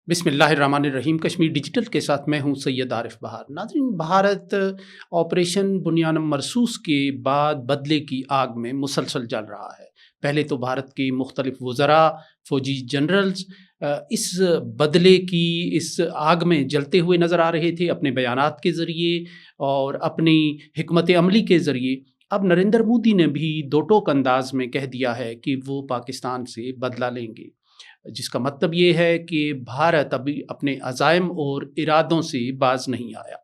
بسم اللہ الرحمن الرحیم. کشمیر ڈیجیٹل کے ساتھ میں ہوں سید عارف بہار. ناظرین، بھارت آپریشن بنیانم مرصوص کے بعد بدلے کی آگ میں مسلسل جل رہا ہے. پہلے تو بھارت کے مختلف وزراء، فوجی جنرلز اس بدلے کی اس آگ میں جلتے ہوئے نظر آ رہے تھے اپنے بیانات کے ذریعے اور اپنی حکمت عملی کے ذریعے. اب نریندر مودی نے بھی دو ٹوک انداز میں کہہ دیا ہے کہ وہ پاکستان سے بدلہ لیں گے، جس کا مطلب یہ ہے کہ بھارت ابھی اپنے عزائم اور ارادوں سے باز نہیں آیا.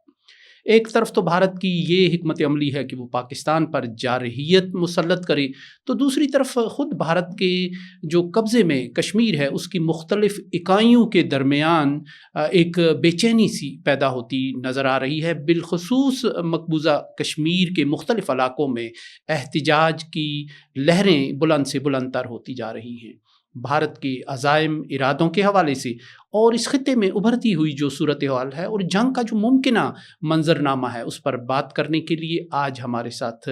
ایک طرف تو بھارت کی یہ حکمت عملی ہے کہ وہ پاکستان پر جارحیت مسلط کرے، تو دوسری طرف خود بھارت کے جو قبضے میں کشمیر ہے اس کی مختلف اکائیوں کے درمیان ایک بے چینی سی پیدا ہوتی نظر آ رہی ہے. بالخصوص مقبوضہ کشمیر کے مختلف علاقوں میں احتجاج کی لہریں بلند سے بلند تر ہوتی جا رہی ہیں. بھارت کے عزائم ارادوں کے حوالے سے اور اس خطے میں ابھرتی ہوئی جو صورتحال ہے اور جنگ کا جو ممکنہ منظرنامہ ہے اس پر بات کرنے کے لیے آج ہمارے ساتھ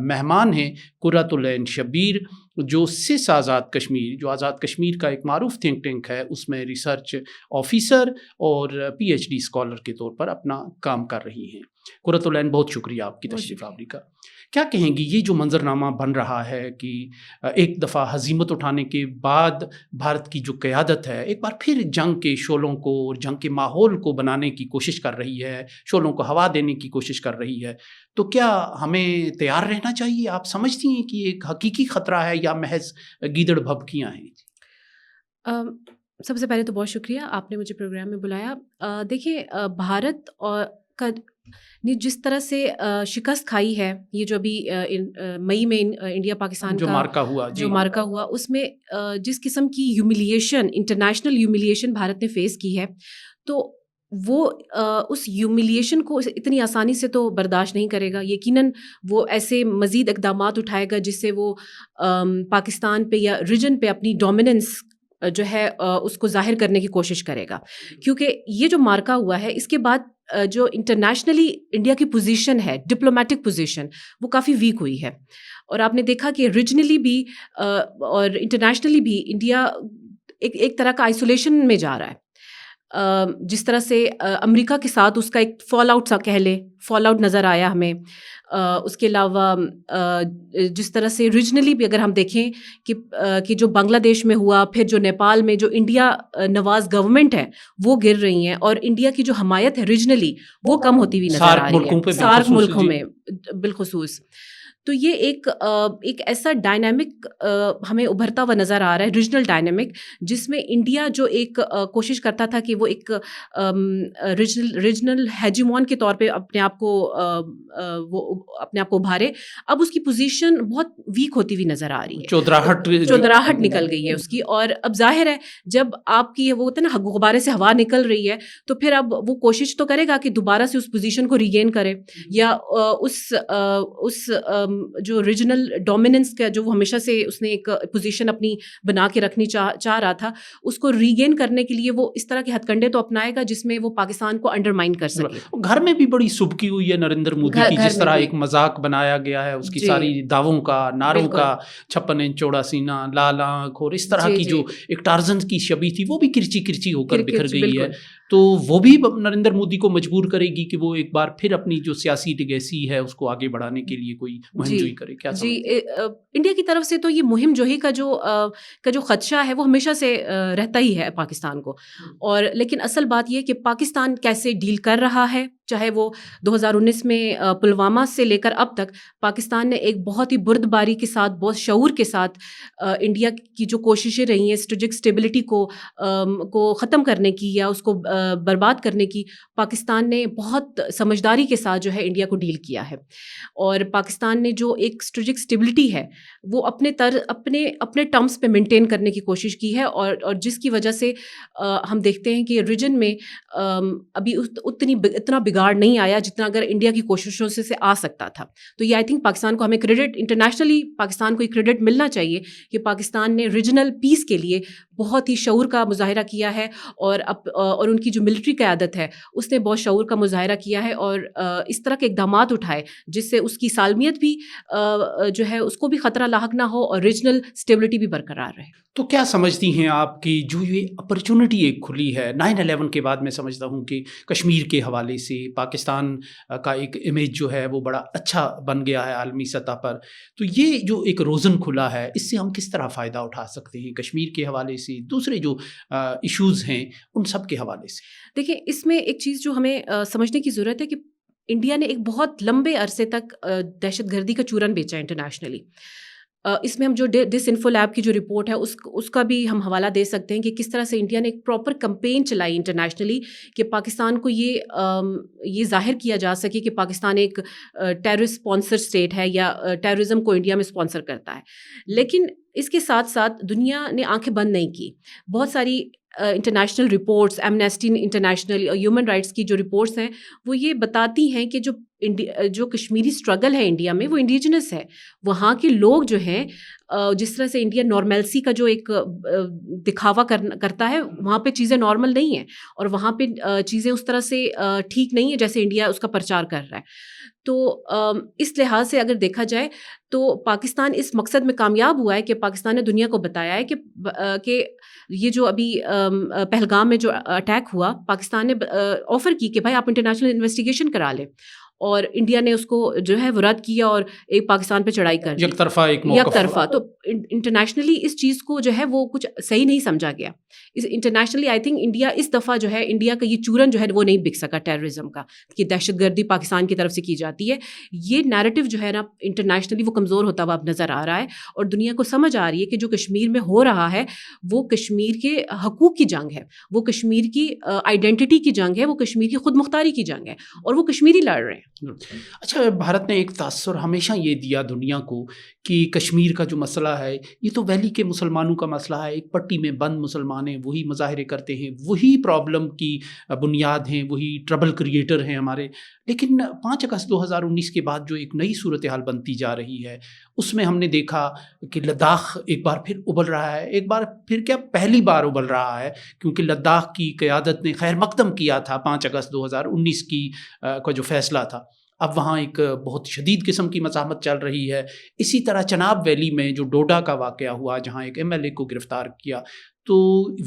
مہمان ہیں قرۃ العین شبیر، جو سس آزاد کشمیر، جو آزاد کشمیر کا ایک معروف تھنک ٹینک ہے، اس میں ریسرچ آفیسر اور پی ایچ ڈی اسکالر کے طور پر اپنا کام کر رہی ہیں. قرۃ العین، بہت شکریہ آپ کی تشریف آوری کا. کیا کہیں گی یہ جو منظرنامہ بن رہا ہے کہ ایک دفعہ ہزیمت اٹھانے کے بعد بھارت کی جو قیادت ہے ایک بار پھر جنگ کے شعلوں کو اور جنگ کے ماحول کو بنانے کی کوشش کر رہی ہے، شعلوں کو ہوا دینے کی کوشش کر رہی ہے، تو کیا ہمیں تیار رہنا چاہیے؟ آپ سمجھتی ہیں کہ یہ ایک حقیقی خطرہ ہے یا محض گیدڑ بھبکیاں ہیں؟ سب سے پہلے تو بہت شکریہ، آپ نے مجھے پروگرام میں بلایا. دیکھیے، بھارت اور کا نے جس طرح سے شکست کھائی ہے، یہ جو ابھی مئی میں انڈیا پاکستان جو کا مارکا ہوا اس میں جس قسم کی ہیوملیشن، انٹرنیشنل ہیوملیشن بھارت نے فیس کی ہے، تو وہ اس ہیوملیشن کو اتنی آسانی سے تو برداشت نہیں کرے گا. یقیناً وہ ایسے مزید اقدامات اٹھائے گا جس سے وہ پاکستان پہ یا ریجن پہ اپنی ڈومیننس جو ہے اس کو ظاہر کرنے کی کوشش کرے گا. کیونکہ یہ جو مارکا ہوا ہے اس کے بعد جو انٹرنیشنلی انڈیا کی پوزیشن ہے، ڈپلومیٹک پوزیشن، وہ کافی ویک ہوئی ہے. اور آپ نے دیکھا کہ ریجنلی بھی اور انٹرنیشنلی بھی انڈیا ایک طرح کا آئسولیشن میں جا رہا ہے. جس طرح سے امریکہ کے ساتھ اس کا ایک فال آؤٹ سا کہہ لیں، فال آؤٹ نظر آیا ہمیں. اس کے علاوہ جس طرح سے ریجنلی بھی اگر ہم دیکھیں کہ جو بنگلہ دیش میں ہوا، پھر جو نیپال میں جو انڈیا نواز گورنمنٹ ہے وہ گر رہی ہیں، اور انڈیا کی جو حمایت ہے ریجنلی وہ کم ہوتی ہوئی نظر آ رہی ہے سارک ملکوں میں بالخصوص. تو یہ ایک ایسا ڈائنامک ہمیں ابھرتا ہوا نظر آ رہا ہے، ریجنل ڈائنامک، جس میں انڈیا جو ایک کوشش کرتا تھا کہ وہ ایک ریجنل ہیجیمون کے طور پہ اپنے آپ کو ابھارے، اب اس کی پوزیشن بہت ویک ہوتی ہوئی نظر آ رہی ہے، چودراہٹ نکل گئی ہے اس کی. اور اب ظاہر ہے جب آپ کی وہ ہوتا ہے نا غبارے سے ہوا نکل رہی ہے، تو پھر اب وہ کوشش تو کرے گا کہ دوبارہ سے اس پوزیشن کو ریگین کرے، یا اس جو ریجنل ڈومیننس کا جو وہ ہمیشہ سے اس نے ایک پوزیشن اپنی بنا کے رکھنی چاہ رہا تھا، اس کو ریگین کرنے کے لیے وہ اس طرح کے ہتھ کنڈے تو اپنائے گا جس میں وہ پاکستان کو انڈرمائن کر سکے. گھر میں بھی بڑی سبکی ہوئی ہے نریندر مودی کی، جس طرح ایک مذاق بنایا گیا ہے اس کی ساری دعووں کا، نعروں کا، 56 انچ چوڑا سینہ، لال آنکھ، اور اس طرح کی جو ایک ٹارزن کی شبیہ تھی وہ بھی کرچی کرچی ہو کر بکھر گئی ہے. تو وہ بھی نریندر مودی کو مجبور کرے گی کہ وہ ایک بار پھر اپنی جو سیاسی لیگیسی ہے اس کو آگے بڑھانے کے لیے کوئی مہم جوئی کرے. کیا انڈیا کی طرف سے تو یہ مہم جوئی کا جو خدشہ ہے وہ ہمیشہ سے رہتا ہی ہے پاکستان کو. اور لیکن اصل بات یہ کہ پاکستان کیسے ڈیل کر رہا ہے، چاہے وہ 2019 میں پلوامہ سے لے کر اب تک پاکستان نے ایک بہت ہی بردباری کے ساتھ، بہت شعور کے ساتھ انڈیا کی جو کوششیں رہی ہیں اسٹریٹجک اسٹیبلٹی کو ختم کرنے کی یا اس کو برباد کرنے کی، پاکستان نے بہت سمجھداری کے ساتھ جو ہے انڈیا کو ڈیل کیا ہے. اور پاکستان نے جو ایک اسٹریٹجک اسٹیبلٹی ہے وہ اپنے ٹرمز پہ مینٹین کرنے کی کوشش کی ہے، اور جس کی وجہ سے ہم دیکھتے ہیں کہ ریجن میں ابھی اتنا بگاڑ نہیں آیا جتنا اگر انڈیا کی کوششوں سے آ سکتا تھا. تو یہ آئی تھنک پاکستان کو ہمیں کریڈٹ، انٹرنیشنلی پاکستان کو یہ کریڈٹ ملنا چاہیے کہ پاکستان نے ریجنل پیس کے لیے بہت ہی شعور کا مظاہرہ کیا ہے، اور ان کی جو ملٹری قیادت ہے اس نے بہت شعور کا مظاہرہ کیا ہے اور اس طرح کے اقدامات اٹھائے جس سے اس کی سالمیت بھی جو ہے اس کو بھی خطرہ لاحق نہ ہو اور ریجنل اسٹیبلٹی بھی برقرار رہے. تو کیا سمجھتی ہیں آپ کی جو یہ اپرچونٹی ایک کھلی ہے 9/11 کے بعد، میں سمجھتا ہوں کہ کشمیر کے حوالے سے پاکستان کا ایک امیج جو ہے وہ بڑا اچھا بن گیا ہے عالمی سطح پر، تو یہ جو ایک روزن کھلا ہے اس سے ہم کس طرح فائدہ اٹھا سکتے ہیں کشمیر کے حوالے سے، دوسرے جو ایشوز ہیں ان سب کے حوالے سے؟ دیکھیں اس میں ایک چیز جو ہمیں سمجھنے کی ضرورت ہے کہ انڈیا نے ایک بہت لمبے عرصے تک دہشت گردی کا چورن بیچا انٹرنیشنلی. اس میں ہم جو ڈس انفو لیب کی جو رپورٹ ہے اس کا بھی ہم حوالہ دے سکتے ہیں کہ کس طرح سے انڈیا نے ایک پراپر کمپین چلائی انٹرنیشنلی کہ پاکستان کو یہ ظاہر کیا جا سکے کہ پاکستان ایک ٹیررسٹ اسپانسر اسٹیٹ ہے یا ٹیررزم کو انڈیا میں اسپانسر کرتا ہے. لیکن اس کے ساتھ ساتھ دنیا نے آنکھیں بند نہیں کی. بہت ساری international reports, Amnesty international, human rights کی جو رپورٹس ہیں وہ یہ بتاتی ہیں کہ جو کشمیری اسٹرگل ہے انڈیا میں وہ انڈیجنس ہے. وہاں کے لوگ جو ہیں جس طرح سے انڈیا نارملسی کا جو ایک دکھاوا کرتا ہے وہاں پہ چیزیں نارمل نہیں ہیں اور وہاں پہ چیزیں اس طرح سے ٹھیک نہیں ہیں جیسے انڈیا اس کا پرچار کر رہا ہے. تو اس لحاظ سے اگر دیکھا جائے تو پاکستان اس مقصد میں کامیاب ہوا ہے کہ پاکستان نے دنیا کو بتایا ہے کہ یہ جو ابھی پہلگام میں جو اٹیک ہوا پاکستان نے آفر کی کہ بھائی آپ انٹرنیشنل انویسٹیگیشن کرا لیں اور انڈیا نے اس کو جو ہے وہ رد کیا اور ایک پاکستان پہ چڑھائی کر دی، یک طرفہ. تو انٹرنیشنلی اس چیز کو جو ہے وہ کچھ صحیح نہیں سمجھا گیا. انٹرنیشنلی آئی تھنک انڈیا اس دفعہ جو ہے انڈیا کا یہ چورن جو ہے وہ نہیں بک سکا ٹیررزم کا کہ دہشت گردی پاکستان کی طرف سے کی جاتی ہے. یہ نیریٹو جو ہے نا انٹرنیشنلی وہ کمزور ہوتا ہوا اب نظر آ رہا ہے اور دنیا کو سمجھ آ رہی ہے کہ جو کشمیر میں ہو رہا ہے وہ کشمیر کے حقوق کی جنگ ہے، وہ کشمیر کی آئیڈینٹی کی جنگ ہے، وہ کشمیر کی خود مختاری کی جنگ ہے اور وہ کشمیری لڑ رہے ہیں. اچھا، بھارت نے ایک تاثر ہمیشہ یہ دیا دنیا کو کہ کشمیر کا جو مسئلہ ہے یہ تو ویلی کے مسلمانوں کا مسئلہ ہے، ایک پٹی میں بند مسلمان ہیں، وہی مظاہرے کرتے ہیں، وہی پرابلم کی بنیاد ہیں، وہی ٹربل کریٹر ہیں ہمارے. لیکن 5 اگست 2019 کے بعد جو ایک نئی صورتحال بنتی جا رہی ہے اس میں ہم نے دیکھا کہ لداخ ایک بار پھر ابل رہا ہے، ایک بار پھر کیا پہلی بار ابل رہا ہے، کیونکہ لداخ کی قیادت نے خیر مقدم کیا تھا 5 اگست 2019 کا جو فیصلہ تھا. اب وہاں ایک بہت شدید قسم کی مزاحمت چل رہی ہے. اسی طرح چناب ویلی میں جو ڈوڈا کا واقعہ ہوا جہاں ایک MLA کو گرفتار کیا تو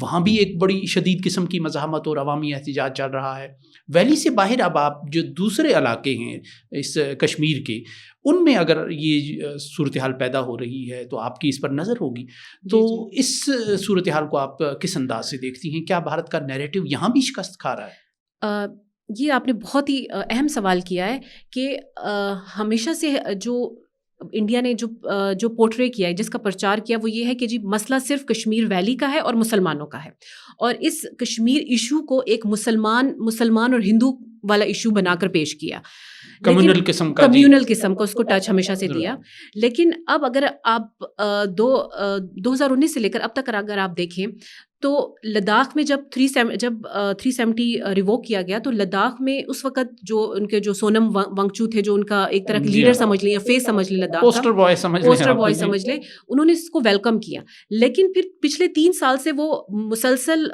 وہاں بھی ایک بڑی شدید قسم کی مزاحمت اور عوامی احتجاج چل رہا ہے. ویلی سے باہر اب آپ جو دوسرے علاقے ہیں اس کشمیر کے ان میں اگر یہ صورتحال پیدا ہو رہی ہے تو آپ کی اس پر نظر ہوگی. تو اس صورتحال کو آپ کس انداز سے دیکھتی ہیں؟ کیا بھارت کا نیریٹو یہاں بھی شکست کھا رہا ہے؟ یہ آپ نے بہت ہی اہم سوال کیا ہے کہ ہمیشہ سے جو انڈیا نے جو پورٹرے کیا ہے، جس کا پرچار کیا، وہ یہ ہے کہ جی مسئلہ صرف کشمیر ویلی کا ہے اور مسلمانوں کا ہے اور اس کشمیر ایشو کو ایک مسلمان اور ہندو والا ایشو بنا کر پیش کیا، کمیونل قسم کا اس کو ٹچ ہمیشہ سے دیا. لیکن اب اگر آپ 2019 سے لے کر اب تک اگر آپ دیکھیں تو لداخ میں جب 370 ریووک کیا گیا تو لداخ میں اس وقت جو ان کے جو سونم وانگچو تھے، جو ان کا ایک طرح کے لیڈر سمجھ لیں یا فیس سمجھ لیں، لداخ پوسٹر بوائے سمجھ لیں، انہوں نے اس کو ویلکم کیا. لیکن پھر پچھلے 3 سال سے وہ مسلسل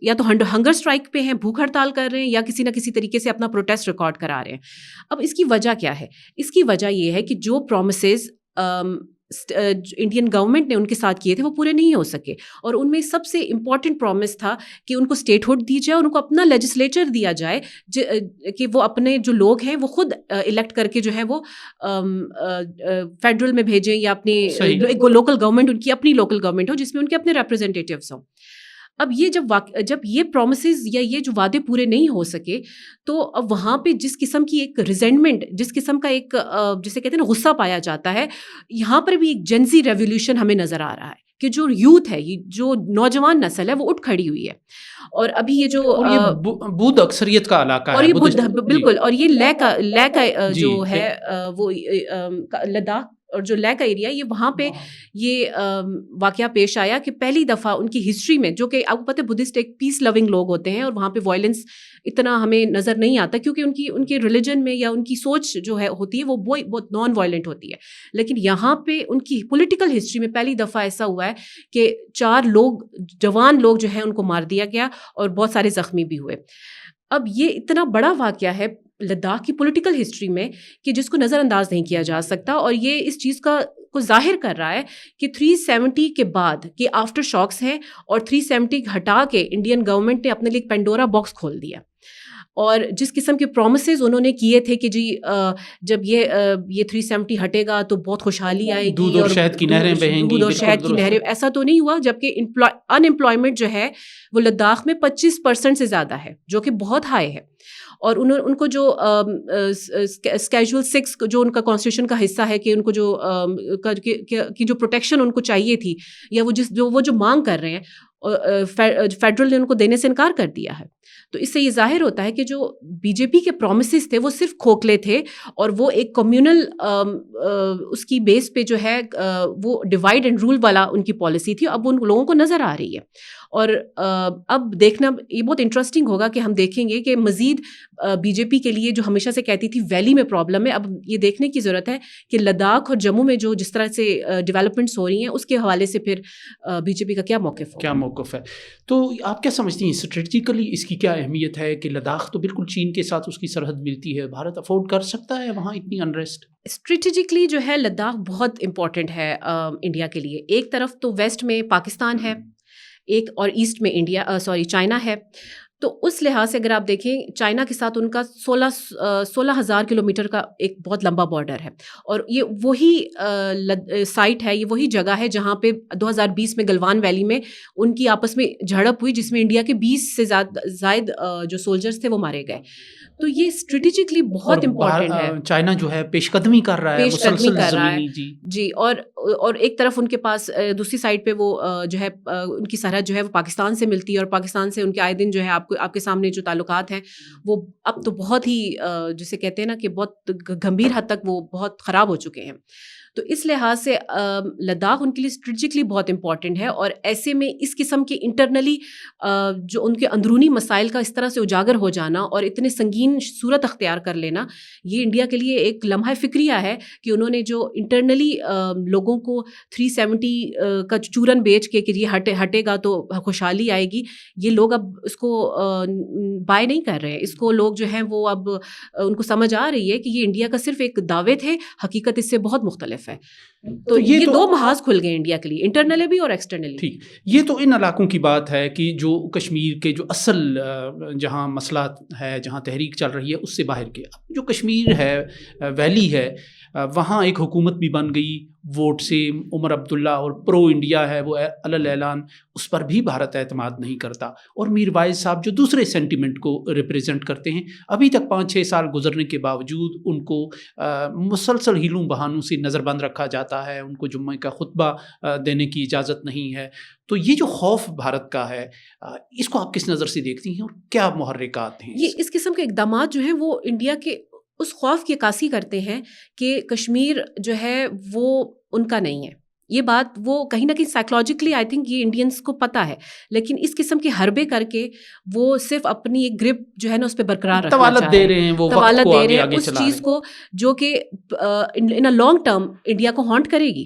یا تو ہنگر اسٹرائک پہ ہیں، بھوک ہڑتال کر رہے ہیں یا کسی نہ کسی طریقے سے اپنا پروٹیسٹ ریکارڈ کرا رہے ہیں. اب اس کی وجہ کیا ہے؟ اس کی وجہ یہ ہے کہ جو پرومسز انڈین گورنمنٹ نے ان کے ساتھ کیے تھے وہ پورے نہیں ہو سکے اور ان میں سب سے امپورٹنٹ پرومس تھا کہ ان کو اسٹیٹ ہوڈ دی جائے اور ان کو اپنا لیجسلیچر دیا جائے کہ وہ اپنے جو لوگ ہیں وہ خود الیکٹ کر کے جو ہے وہ فیڈرل میں بھیجیں یا اپنے لوکل گورنمنٹ، ان کی اپنی لوکل گورنمنٹ ہو جس میں ان کے اپنے ریپرزینٹیٹیوز ہوں. اب یہ جب یہ پرومسز یا یہ جو وعدے پورے نہیں ہو سکے تو اب وہاں پہ جس قسم کی ایک ریزینٹمنٹ، جس قسم کا ایک جسے کہتے ہیں نا غصہ پایا جاتا ہے، یہاں پر بھی ایک جنزی ریولیوشن ہمیں نظر آ رہا ہے کہ جو یوتھ ہے، جو نوجوان نسل ہے وہ اٹھ کھڑی ہوئی ہے. اور ابھی یہ جو بدھ اکثریت کا علاقہ ہے اور یہ بالکل، اور یہ لے کا جو ہے وہ لداخ اور جو لیہ کا ایریا یہ وہاں پہ یہ واقعہ پیش آیا کہ پہلی دفعہ ان کی ہسٹری میں, جو کہ آپ کو پتہ ہے بدھسٹ ایک پیس لونگ لوگ ہوتے ہیں اور وہاں پہ وائلنس اتنا ہمیں نظر نہیں آتا کیونکہ ان کے ریلیجن میں یا ان کی سوچ جو ہے ہوتی ہے وہ بہت نان وائلنٹ ہوتی ہے. لیکن یہاں پہ ان کی پولیٹیکل ہسٹری میں پہلی دفعہ ایسا ہوا ہے کہ 4 لوگ جوان لوگ جو ہیں ان کو مار دیا گیا اور بہت سارے زخمی بھی ہوئے. اب یہ اتنا بڑا واقعہ ہے لداخ کی پولیٹیکل ہسٹری میں کہ جس کو نظر انداز نہیں کیا جا سکتا, اور یہ اس چیز کو ظاہر کر رہا ہے کہ 370 کے بعد کے آفٹر شاکس ہیں, اور 370 ہٹا کے انڈین گورنمنٹ نے اپنے لیے ایک پینڈورا باکس کھول دیا. اور جس قسم کے پرومسز انہوں نے کیے تھے کہ جی جب یہ 370 ہٹے گا تو بہت خوشحالی آئے گی, دودھ اور شہد کی نہریں بہیں گی, دودھ اور شہد کی نہریں, ایسا تو نہیں ہوا. جبکہ ان امپلائمنٹ جو ہے وہ لداخ میں 25% سے زیادہ ہے, جو کہ بہت ہائی ہے. اور ان کو جو اسکیجول 6 جو ان کا کانسٹیٹیوشن کا حصہ ہے کہ ان کو جو پروٹیکشن ان کو چاہیے تھی یا وہ جو مانگ کر رہے ہیں فیڈرل نے ان کو دینے سے انکار کر دیا ہے. تو اس سے یہ ظاہر ہوتا ہے کہ جو بی جے پی کے پرومسز تھے وہ صرف کھوکھلے تھے, اور وہ ایک کمیونل اس کی بیس پہ جو ہے وہ ڈیوائڈ اینڈ رول والا ان کی پالیسی تھی. اب ان لوگوں کو نظر آ رہی ہے, اور اب دیکھنا یہ بہت انٹرسٹنگ ہوگا کہ ہم دیکھیں گے کہ مزید بی جے پی کے لیے جو ہمیشہ سے کہتی تھی ویلی میں پرابلم ہے, اب یہ دیکھنے کی ضرورت ہے کہ لداخ اور جموں میں جس طرح سے ڈیولپمنٹس ہو رہی ہیں اس کے حوالے سے پھر بی جے پی کا کیا موقف ہے. تو آپ کیا سمجھتی ہیں اسٹریٹجیکلی اس کی کیا اہمیت ہے کہ لداخ تو بالکل چین کے ساتھ اس کی سرحد ملتی ہے, بھارت افورڈ کر سکتا ہے وہاں اتنی انریسٹ؟ اسٹریٹجکلی جو ہے لداخ بہت امپورٹنٹ ہے انڈیا کے لیے. ایک طرف تو ویسٹ میں پاکستان ہے ایک, اور ایسٹ میں چائنا ہے. تو اس لحاظ سے اگر آپ دیکھیں چائنا کے ساتھ ان کا 16,000 کلومیٹر کا ایک بہت لمبا بارڈر ہے, اور یہ وہی سائٹ ہے, یہ وہی جگہ ہے جہاں پہ 2020 میں گلوان ویلی میں ان کی آپس میں جھڑپ ہوئی جس میں انڈیا کے 20 سے زائد جو سولجرز تھے وہ مارے گئے. تو یہ اسٹریٹجکلی بہت امپورٹنٹ ہے. چائنا جو ہے پیش قدمی کر رہا ہے جی, اور ایک طرف ان کے پاس دوسری سائڈ پہ وہ جو ہے ان کی سرحد جو ہے وہ پاکستان سے ملتی ہے, اور پاکستان سے ان کے آئے دن جو ہے آپ کے سامنے جو تعلقات ہیں وہ اب تو بہت ہی جسے کہتے ہیں نا کہ بہت گمبھیر حد تک وہ بہت خراب ہو چکے ہیں. تو اس لحاظ سے لداخ ان کے لیے اسٹریٹجکلی بہت امپورٹنٹ ہے, اور ایسے میں اس قسم کے انٹرنلی جو ان کے اندرونی مسائل کا اس طرح سے اجاگر ہو جانا اور اتنے سنگین صورت اختیار کر لینا, یہ انڈیا کے لیے ایک لمحہ فکریہ ہے کہ انہوں نے جو انٹرنلی لوگوں کو 370 کا چورن بیچ کے کہ یہ ہٹے گا تو خوشحالی آئے گی, یہ لوگ اب اس کو بائی نہیں کر رہے ہیں. اس کو لوگ جو ہیں وہ اب ان کو سمجھ آ رہی ہے کہ یہ انڈیا کا صرف ایک دعوے تھے, حقیقت اس سے بہت مختلف ہے. تو یہ 2 محاذ کھل گئے انڈیا کے لیے, انٹرنلی بھی اور ایکسٹرنلی. ٹھیک, یہ تو ان علاقوں کی بات ہے کہ جو کشمیر کے جو اصل جہاں مسئلہ ہے, جہاں تحریک چل رہی ہے اس سے باہر کے. اب جو کشمیر ہے, ویلی ہے, وہاں ایک حکومت بھی بن گئی ووٹ سے, عمر عبداللہ اور پرو انڈیا ہے وہ علی اعلان, اس پر بھی بھارت اعتماد نہیں کرتا. اور میر واعظ صاحب جو دوسرے سینٹیمنٹ کو ریپریزنٹ کرتے ہیں, ابھی تک 5-6 سال گزرنے کے باوجود ان کو مسلسل ہیلوں بہانوں سے نظر بند رکھا جاتا ہے, ان کو جمعہ کا خطبہ دینے کی اجازت نہیں ہے. تو یہ جو خوف بھارت کا ہے اس کو آپ کس نظر سے دیکھتی ہیں اور کیا محرکات ہیں؟ یہ اس قسم کے اقدامات جو ہیں وہ انڈیا کے اس خوف کی عکاسی کرتے ہیں کہ کشمیر جو ہے وہ ان کا نہیں ہے. یہ بات وہ کہیں نہ کہیں سائیکولوجیکلی آئی تھنک یہ انڈینس کو پتہ ہے, لیکن اس قسم کے حربے کر کے وہ صرف اپنی ایک گرپ جو ہے نا اس پہ برقرار رکھنا توالت دے رہے ہیں, وہ توالت دے رہے ہیں اس چیز کو جو کہ ان اے لانگ ٹرم انڈیا کو ہانٹ کرے گی.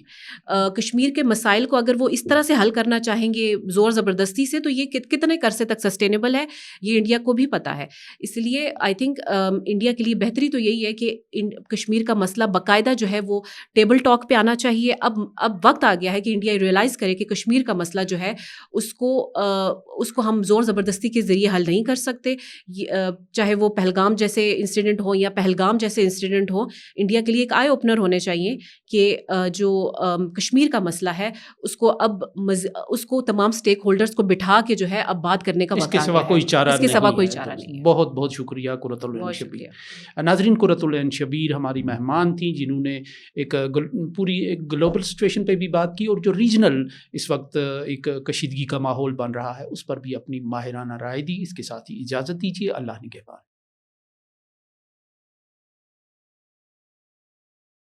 کشمیر کے مسائل کو اگر وہ اس طرح سے حل کرنا چاہیں گے زور زبردستی سے, تو یہ کتنے عرصے تک سسٹینیبل ہے یہ انڈیا کو بھی پتہ ہے. اس لیے آئی تھنک انڈیا کے لیے بہتری تو یہی ہے کہ کشمیر کا مسئلہ باقاعدہ جو ہے وہ ٹیبل ٹاک پہ آنا چاہیے. اب وقت آ گیا ہے کہ انڈیا ریئلائز کرے کہ کشمیر کا مسئلہ جو ہے اس کو ہم زور زبردستی کے ذریعے حل نہیں کر سکتے, چاہے وہ پہلگام جیسے انسیڈنٹ ہو یا پہلگام جیسے انسیڈنٹ ہو. انڈیا کے لیے ایک آئی اوپنر ہونے چاہیے کہ جو کشمیر کا مسئلہ ہے اس کو اب اس کو تمام اسٹیک ہولڈرز کو بٹھا کے جو ہے اب بات کرنے کا وقت آ گیا ہے. اس کے سوا کوئی چارہ نہیں ہے. بہت بہت شکریہ قرۃ العین شبیر. ناظرین, قرۃ العین شبیر ہماری مہمان تھیں جنہوں نے ایک پوری ایک گلوبل سچویشن پہ بھی بات کی, اور جو ریجنل اس وقت ایک کشیدگی کا ماحول بن رہا ہے اس پر بھی اپنی ماہرانہ رائے دی. اس کے ساتھ ہی اجازت دیجیے. اللہ نگہبان.